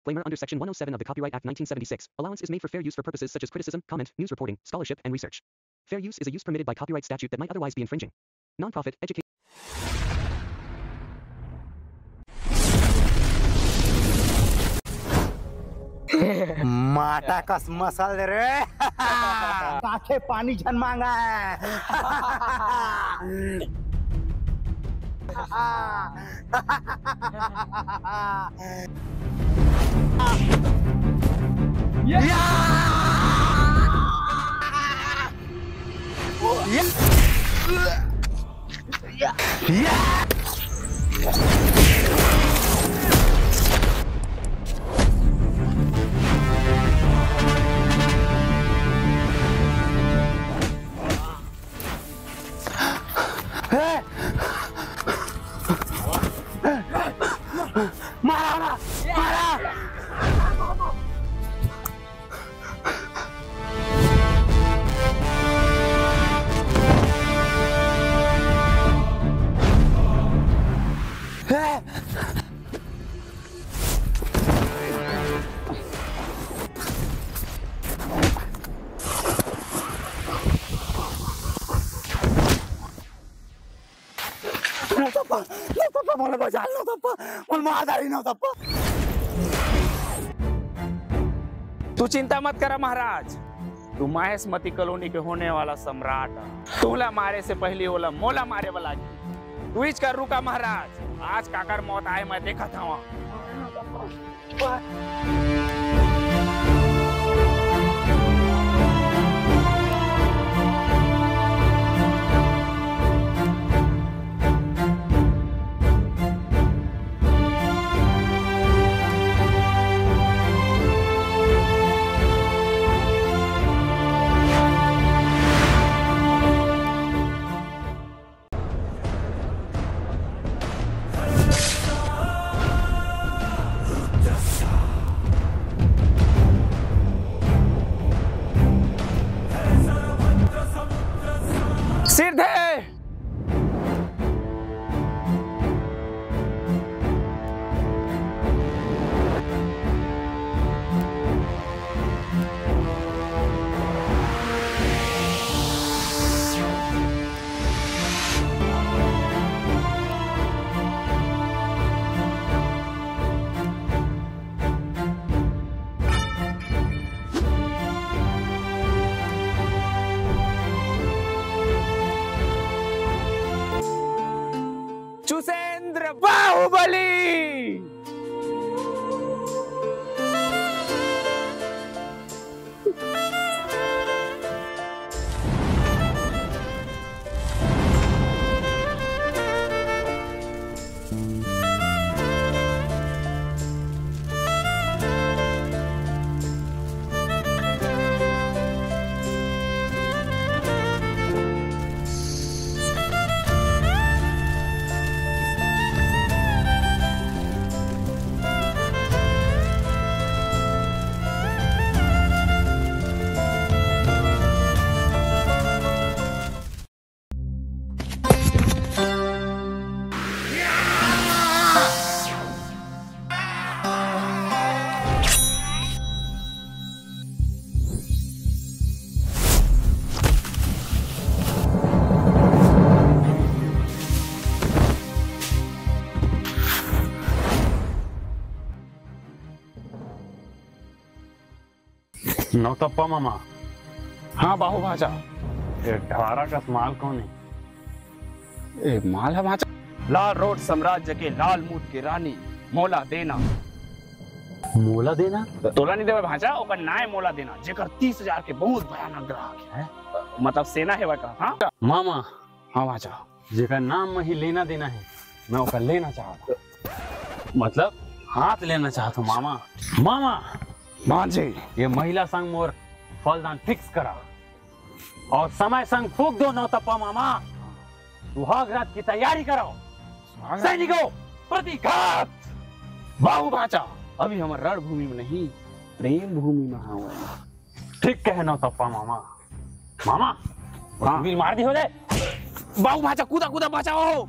Disclaimer under Section 107 of the Copyright Act 1976. Allowance is made for fair use for purposes such as criticism, comment, news reporting, scholarship, and research. Fair use is a use permitted by copyright statute that might otherwise be infringing. Nonprofit, education. माटा कस muscle रे आंखें पानी झन मांगा है मला बचाल नव्हता मला मादारी नव्हता तू चिंता मत करा महाराज, तू माहेशमती कॉलोनी के होने वाला सम्राट। तूला मारे से पहले ओला मोला मारे वाला तू इच कर रुका महाराज, आज काकर मौत आए मैं देखा था वहां। सिर दे चुसेंद्र बाहुबली। नौतप्पा मामा। हाँ बाहु भाजा। ढारा का माल कौन है? माल है भाजा। लाल रोड साम्राज्य के लाल मूठ की रानी मोला देना। मोला देना? तोला नहीं देवे भाजा, ओकर नाय मोला देना, जेकर 30,000 के बहुत भयानक ग्राहक है। मतलब सेना है वह। हाँ मामा। हाँ भाजा। जेकर नाम में ही लेना देना है, मैं ओकर लेना चाहता। मतलब हाथ लेना चाहता हूँ मामा। मामा मांझे ये महिला संग मोर फलदान फिक्स करा और समय संग फूक दो नौतप्पा मामा। सुहाग रात की तैयारी करो। सैनिकों प्रतिघात। बाहु भाचा अभी हमारे रणभूमि में नहीं, प्रेम भूमि में हुआ। ठीक कहे नौतप्पा मामा। मामा हाँ वीर मार दी हो जाए। बाहु भाचा कूदा कूदा बचाओ।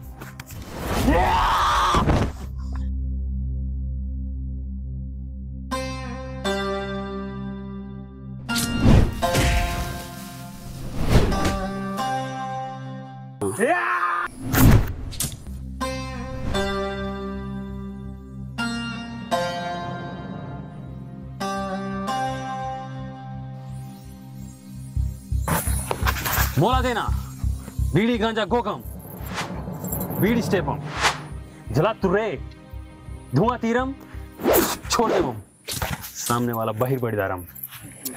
मोला देना बीड़ी गांजा गोकम बीड़ी स्टेपम जला तुरे धुआं तीरम छोड़ देवम सामने वाला बहिर बड़दारम।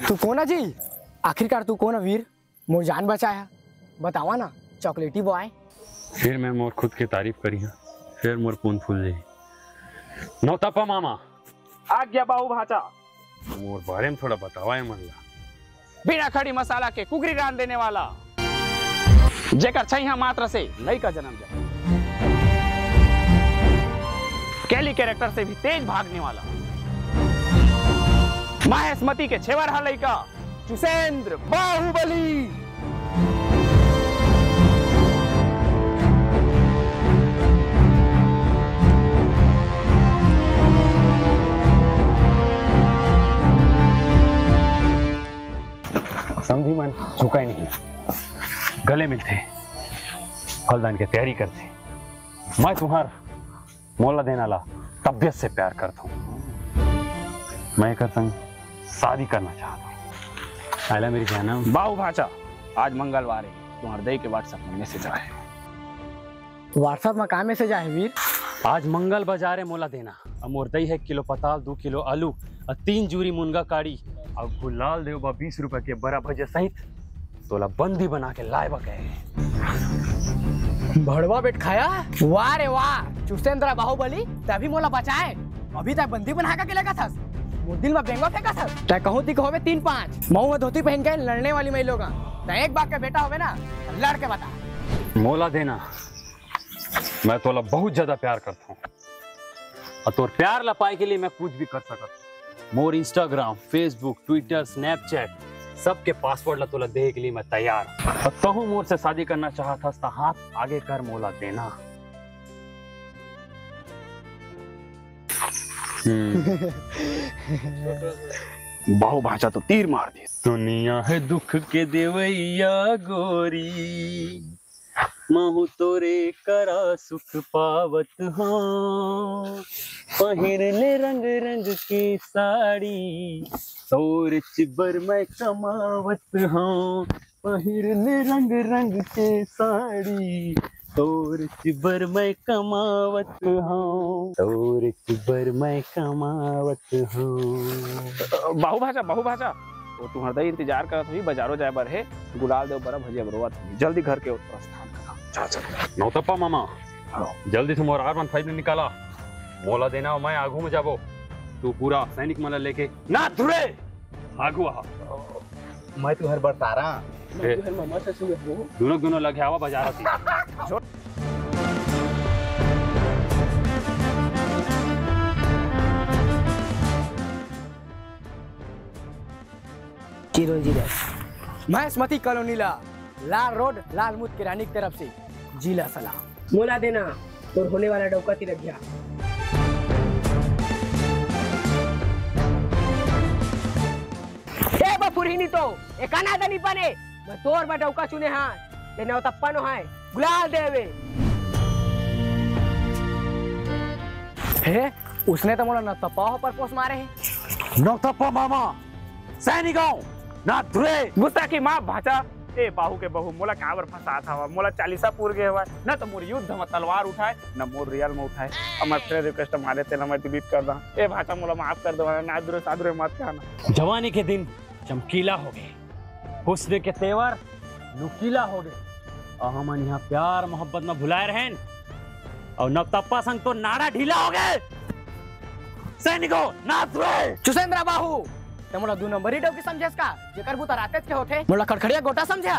तू कौन है जी? आखिरकार तू कौन है वीर? मोर जान बचाया बतावा ना चॉकलेटी बॉय। फिर मैं मोर खुद की तारीफ करी है फिर मोर पून फूल जाई। नौतपा मामा आ गया बाहू भाचा। मोर बारे में थोड़ा बतावा है मनला। बिना खड़ी मसाला के कुकरी रान देने वाला जेकर छैया मात्र से लई का जन्म जा। कैली कैरेक्टर से भी तेज भागने वाला महेशमती के छेवर हलई का चुसेंद्र बाहुबली। समझी मन झुका ही नहीं गले मिलते फलदान की तैयारी करते। मैं तुम्हार मोला देना ला तबियत से प्यार करता हूँ। मैं कर संग शादी करना चाहता हूँ। आला मेरी जाना बाहू भाचा आज मंगलवार है तुम्हारे दई के व्हाट्सएप में मैसेज आया। व्हाट्सएप में कहाँ मैसेज आए वीर? आज मंगल बाजार है मोला देना। मोर दई है किलो पताल 2 किलो आलू और 3 जूरी मुनगा काड़ी और गुलाल देव बा 20 रुपए के बड़ा भजे सहित तोला बंदी बना के लाए बके। भड़वा बेट खाया वाह रे वाह चुसेंद्र बाहुबली तभी मोला बचाए। अभी तक बंदी बना के लेगा था वो दिल में बेंगो फेंका था। तय कहूं ती होवे 3-5 मऊ में धोती पहन के लड़ने वाली मैं लोग एक बात का बेटा होवे ना लड़ के बता। मोला देना मैं तोला बहुत ज्यादा प्यार करता हूँ और तोर प्यार ला पाए के लिए मैं कुछ भी कर सकता। मोर इंस्टाग्राम फेसबुक ट्विटर स्नैपचैट सबके पासवर्ड ला तोला दे के लिए मैं तैयार। और कहूँ मोर से शादी करना चाहता तो हाथ आगे कर मोला देना। बाहू भाचा तो तीर मार दे। दुनिया है दुख के देवैया गोरी महू तोरे करा सुख पावत हाँ। पहिर ले रंग रंग की साड़ी तोर चिबर मैं कमावत हाँ। पहिर ले रंग रंग के साड़ी तोर चिबर मैं कमावत हाँ। तोर चिबर मैं कमावत हाँ। बाहू भाचा वो तुम्हारा दई इंतजार करत हुई बाजारों जाए बर है गुलाल देव बरा भजिया बरोवा जल्दी घर के प्रस्थान करा। नौतप्पा मामा जल्दी से मोर R15 निकाला मोला देना। मैं आगू में जाबो तू पूरा सैनिक मला लेके ना धुरे आगू आ। मैं तुहर बरतारा दोनों लगे आवा बाजार आती। महेशमती कॉलोनी लाल रोड लाल मुद किरानी की तरफ से जिला सलाम। मोला देना और होने वाला डौका तिलक गया। ए बपुरहिनी तो एक अनादनी बने मैं तोर बा डौका चुने हां ते नौतप्पा नो है गुलाल देवे। हे उसने तो मोला नौतप्पा पर पोस मारे हैं। नौतप्पा मामा सैनिकों ना धुरे गुस्सा की माँ भाचा ए बाहू के बहू मोला कावर फंसा था मोला 40 पूर गए हुआ न तो मोर युद्ध में तलवार उठाए न मोर रियल में उठाए। अब मैं फिर रिक्वेस्ट मारे थे ना मैं डिलीट कर दा। ए भाचा मोला माफ कर दो ना दूर सादुरे मत कहना। जवानी के दिन चमकीला हो गए हुस्न के तेवर नुकीला हो गए और हम यहाँ प्यार मोहब्बत में भुलाए रहे और नवतप्पा संग तो नाड़ा ढीला हो गए। सैनिकों ना धुरे चुसेंद्र बाहू ते मोला 2 नंबर ही डौकी समझेस का जेकर बुता रातेज के होथे मोला खड़खड़िया गोटा समझा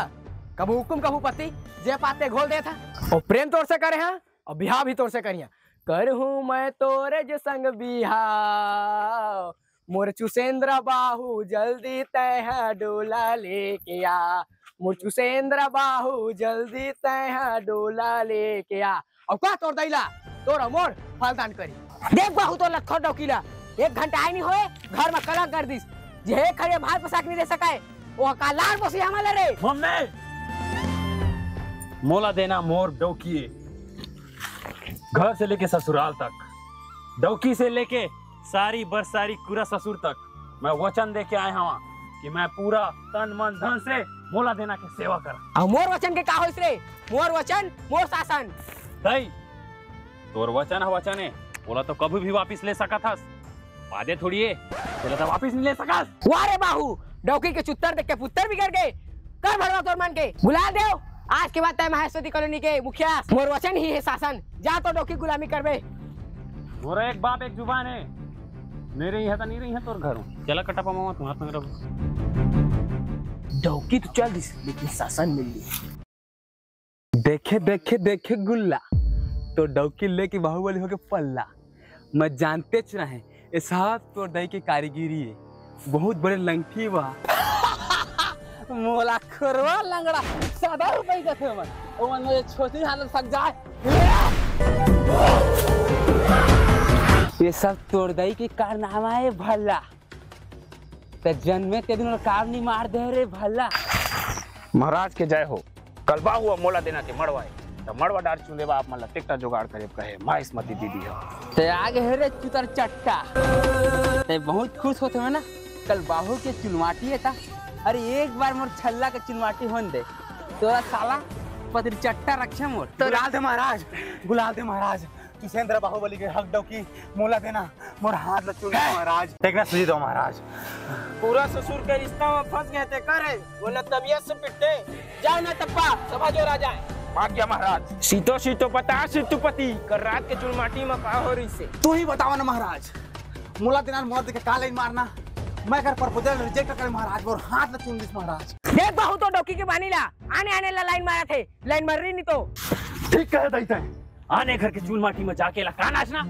कबू हुकुम कबू पति जे पाते घोल दे था और प्रेम तोर से करे हां और बिहाव भी तोर से करिया कर हूं मैं तोरे जे संग बिहाव मोर चुसेंद्र बाहू जल्दी तय डोला लेके आ। मोर चुसेंद्र बाहू जल्दी तय डोला लेके आ। और का तोर दैला तोर मोर फलदान करी देख बाहू तो लखो डौकीला 1 घंटा आई नहीं होए घर में कलंक कर दिस जे खड़े भात पसाक नहीं दे सकाए वो कालार बसी हमले रे मम्मी मोला देना मोर डौकी, घर से लेके ससुराल तक, डौकी से लेके सारी बरसारी पूरा ससुर तक मैं वचन दे के आए हवा कि मैं पूरा तन मन धन से मोला देना के सेवा करा। और मोर वचन के का होइस रे? मोर वचन मोर शासन। दई तोर वचन है वचन है, बोला तो कभी भी वापस ले सकत हस, वादे थोड़ी है बोला तो वापस नहीं ले सकस। वारे बाहू, डौकी के चुत्तर देख के पुत्तर बिगड़ गए। कर भरवा तोर मन के, बुला देव। आज के बाद तय महेश्वरी कॉलोनी के मुखिया। मोर वचन ही है शासन। जा तो डौकी गुलामी करबे। मोरा एक बाप एक जुबान है, नहीं रही है तो नहीं रही है तोर घर। चला कटपा मामा तुम हाथ में रखो। डौकी तो चल दिस, लेकिन शासन मिल ली। देखे देखे देखे गुल्ला तो डौकी लेके बाहुबली होके पल्ला। मैं जानते च रहे ये सब तो दही की कारीगिरी है, बहुत बड़े लंगठी बा। मोला खोरवा लंगड़ा 7 रुपए देते मन, ओ मन मुझे छोटी हालत फक जाए। ये सब तोड़ दही के कारनामा है भला, ते जन्मे के दिन कार नहीं मार दे रे भला। महाराज के जय हो। कल बा हुआ मोला देना के मड़वाए तो मड़वा डार चुने बा आप मतलब टिकटा जुगाड़ करे कहे माहिस्मती दीदी हो। ते आगे है रे चुतर चट्टा, ते बहुत खुश होते हो ना। कल बाहू के चुनवाटी है था, अरे एक बार मोर छल्ला के चुनवाटी होन दे तोरा साला पतरी चट्टा रक्षा मोर। तो गुलाल दे महाराज, गुलाल दे महाराज। किसेंद्र बाहुबली के हक डौकी मोला देना, मोर हाथ लचू महाराज। देखना सुझी दो महाराज। पूरा ससुर के रिश्ता में फंस गए थे करे, वो न तबियत से पिटते। जाओ ना तप्पा, सभा जो राजा है। भाग गया महाराज। सीतो सीतो पता सीतुपति कर रात के चुनमाटी में का हो रही से। तू ही बतावा ना महाराज, मोला देना मोर देके का लाइन मारना। मैं कर प्रपोजल रिजेक्ट करे महाराज, मोर हाथ लचून दिस महाराज। देख बाहू तो डौकी के बानी ला, आने ला लाइन मारा थे, लाइन मर रही नहीं तो। ठीक कह दई तय, आने घर के चूल माटी में जाके ला का नाचना,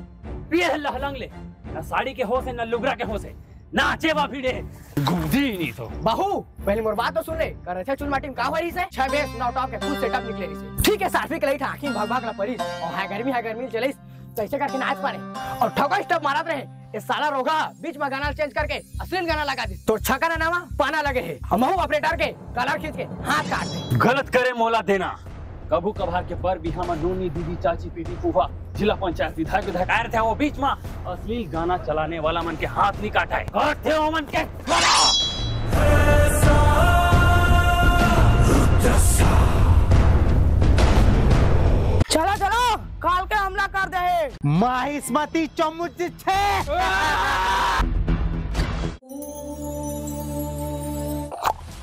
पिए लहलंग ले, ना साड़ी के होश है ना लुगरा के होश है, नाचे बा भिड़े गुदी नहीं तो। बाहू पहले मोर बात तो सुन ले। कर अच्छा चुल माटी में का हो रही से 6 बेस नौ टॉप के फुल सेटअप निकले रही से। ठीक है सार्फी के लई था आखिर भाग भाग ला परी और है गर्मी चले तो ऐसे करके नाच पारे और ठोका स्टेप मारत रहे। ये साला रोगा बीच में गाना चेंज करके अश्लील गाना लगा दी तो छका ना नामा पाना लगे है। हम ऑपरेटर के कलर खींच के हाथ काट दे। गलत करे मोला देना, कभू कभार के पर भी हम नूनी दीदी चाची पीटी फूफा जिला पंचायत विधायक आए थे, वो बीच में अश्लील गाना चलाने वाला मन के हाथ नहीं काटा है। काट थे वो मन के चलो चलो काल के हमला कर दे। माहिस्मती चमुच छे।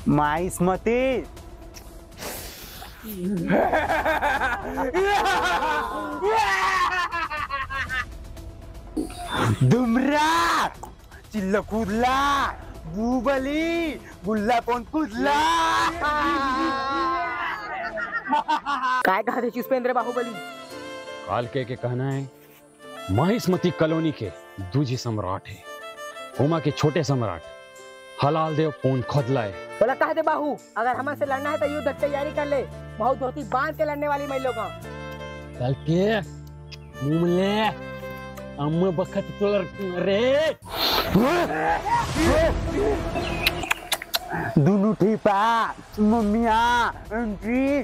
माहिस्मती दुमरा चिल्ला कूदला बूबली गुल्ला कौन कूदला। काय कहा थे पुष्पेंद्र बाहुबली? काल के कहना है माहिस्मती कॉलोनी के दूजी सम्राट है, उमा के छोटे सम्राट हलाल देव पून खुद लाए। बोला कहा दे बाहू, अगर हमसे लड़ना है तो युद्ध की तैयारी कर ले। बहुत धोती बांध के लड़ने वाली मैं लोग कल के मुमले अम्म बखत तो रे दोनों ठीपा मम्मिया एंट्री।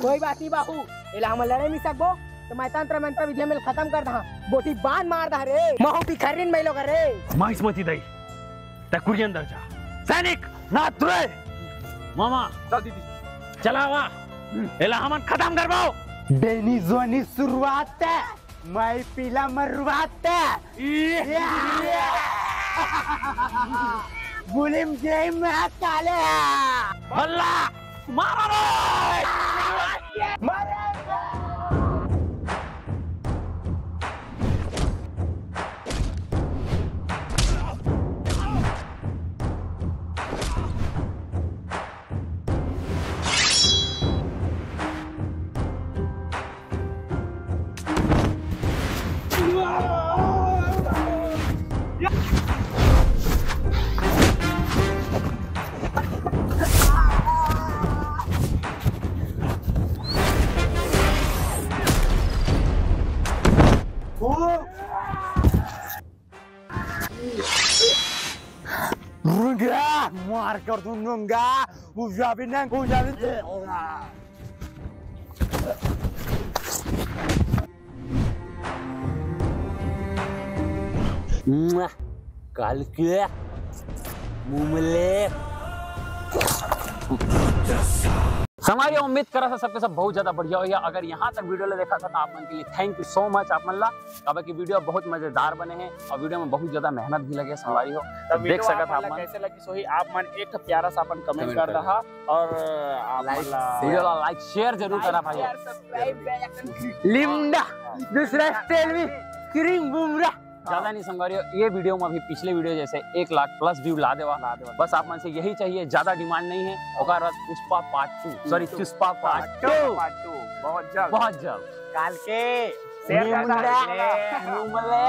कोई बात नहीं बाहू, इला हम लड़े नहीं सकबो तो मैं तंत्र मंत्र विधि में खत्म कर दा। बोटी बांध मार दा रे महू पिखरिन मैं लोग रे। माहिस्मती दई तकुरी अंदर जा, सैनिक ना तुरे मामा चल दीदी चलावा एला हमन खत्म करवाओ। बेनी जोनी शुरुआत है, मैं पीला मरुआत है। बुलिम जय मैं काले हल्ला मारो मार कर दूंगा काल के मुमले समाज उम्मीद करा था सबके सब बहुत ज्यादा बढ़िया हो गया। अगर यहाँ तक वीडियो ले देखा था तो आप मन के लिए थैंक यू सो मच। आप मन ला अब की वीडियो बहुत मजेदार बने हैं और वीडियो में बहुत ज्यादा मेहनत भी लगे संवारी हो तो देख सकत आप मन कैसे लगी सोही आप मन एक प्यारा सा अपन कमेंट कर रहा और आप वीडियो ला लाइक शेयर जरूर करा भाई। लिम्डा दूसरा स्टाइल में क्रीम बुमरा ज्यादा नहीं संगवारी ये वीडियो में अभी पिछले वीडियो जैसे 1 लाख प्लस व्यू ला देवा बस आप मन से यही चाहिए, ज्यादा डिमांड नहीं है। ओकर बाद Pushpa part 2 sorry Pushpa part 2 बहुत जल्द काल के मुमले